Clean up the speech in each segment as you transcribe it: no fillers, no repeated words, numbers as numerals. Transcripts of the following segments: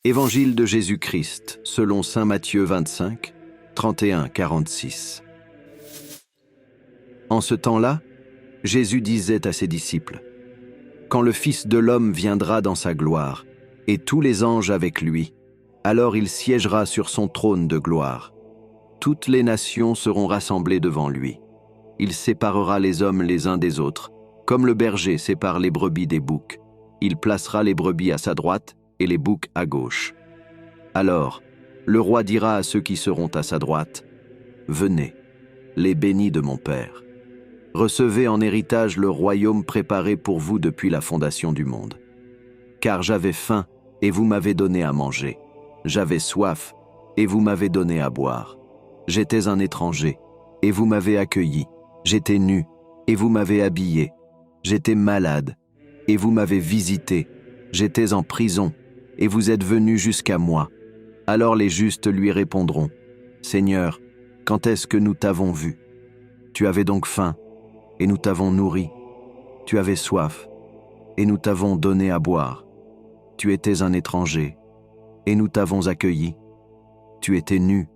Évangile de Jésus-Christ, selon saint Matthieu 25, 31-46. En ce temps-là, Jésus disait à ses disciples, « Quand le Fils de l'homme viendra dans sa gloire, et tous les anges avec lui, alors il siégera sur son trône de gloire. Toutes les nations seront rassemblées devant lui. Il séparera les hommes les uns des autres, comme le berger sépare les brebis des boucs. Il placera les brebis à sa droite et les boucs à gauche. Alors, le roi dira à ceux qui seront à sa droite, « Venez, les bénis de mon Père. Recevez en héritage le royaume préparé pour vous depuis la fondation du monde. Car j'avais faim et vous m'avez donné à manger. J'avais soif et vous m'avez donné à boire. J'étais un étranger et vous m'avez accueilli. J'étais nu et vous m'avez habillé. J'étais malade et vous m'avez visité. J'étais en prison et vous êtes venus jusqu'à moi. » Alors les justes lui répondront, « Seigneur, quand est-ce que nous t'avons vu? Tu avais donc faim, et nous t'avons nourri. Tu avais soif, et nous t'avons donné à boire. Tu étais un étranger, et nous t'avons accueilli. Tu étais nu,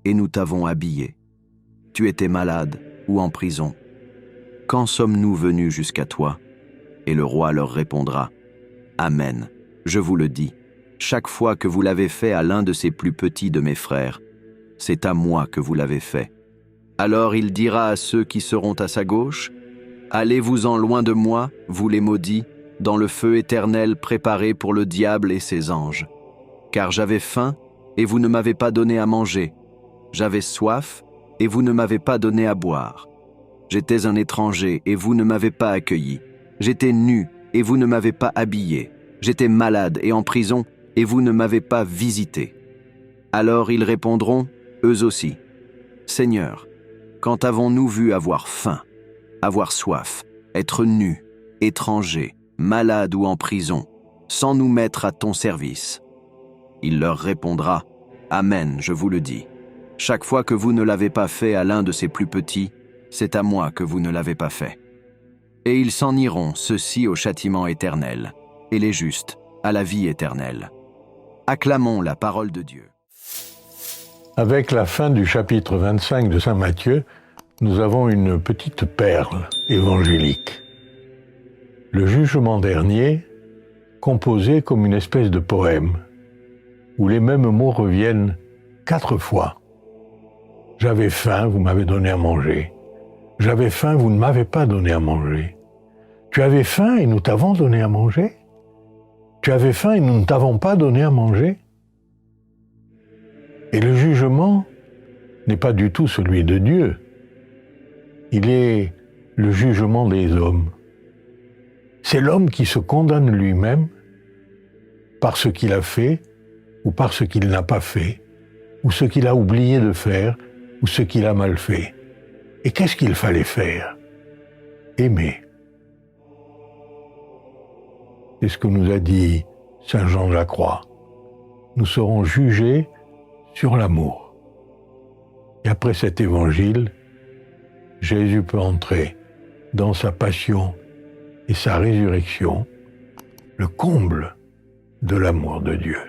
et nous t'avons habillé. Tu étais malade ou en prison. Quand sommes-nous venus jusqu'à toi? » Et le roi leur répondra, « Amen, je vous le dis. Chaque fois que vous l'avez fait à l'un de ces plus petits de mes frères, c'est à moi que vous l'avez fait. » Alors il dira à ceux qui seront à sa gauche, « Allez-vous-en loin de moi, vous les maudits, dans le feu éternel préparé pour le diable et ses anges. Car j'avais faim, et vous ne m'avez pas donné à manger. J'avais soif, et vous ne m'avez pas donné à boire. J'étais un étranger, et vous ne m'avez pas accueilli. J'étais nu, et vous ne m'avez pas habillé. J'étais malade et en prison, et vous ne m'avez pas visité. » Alors ils répondront, eux aussi, « Seigneur, quand avons-nous vu avoir faim, avoir soif, être nus, étrangers, malades ou en prison, sans nous mettre à ton service? » Il leur répondra, « Amen, je vous le dis. Chaque fois que vous ne l'avez pas fait à l'un de ces plus petits, c'est à moi que vous ne l'avez pas fait. » Et ils s'en iront, ceux-ci au châtiment éternel, et les justes à la vie éternelle. Acclamons la parole de Dieu. Avec la fin du chapitre 25 de saint Matthieu, nous avons une petite perle évangélique. Le jugement dernier, composé comme une espèce de poème, où les mêmes mots reviennent 4 fois. J'avais faim, vous m'avez donné à manger. J'avais faim, vous ne m'avez pas donné à manger. Tu avais faim et nous t'avons donné à manger. Tu avais faim et nous ne t'avons pas donné à manger. Et le jugement n'est pas du tout celui de Dieu. Il est le jugement des hommes. C'est l'homme qui se condamne lui-même par ce qu'il a fait ou par ce qu'il n'a pas fait, ou ce qu'il a oublié de faire ou ce qu'il a mal fait. Et qu'est-ce qu'il fallait faire? Aimer. C'est ce que nous a dit saint Jean de la Croix. Nous serons jugés sur l'amour. Et après cet évangile, Jésus peut entrer dans sa passion et sa résurrection, le comble de l'amour de Dieu.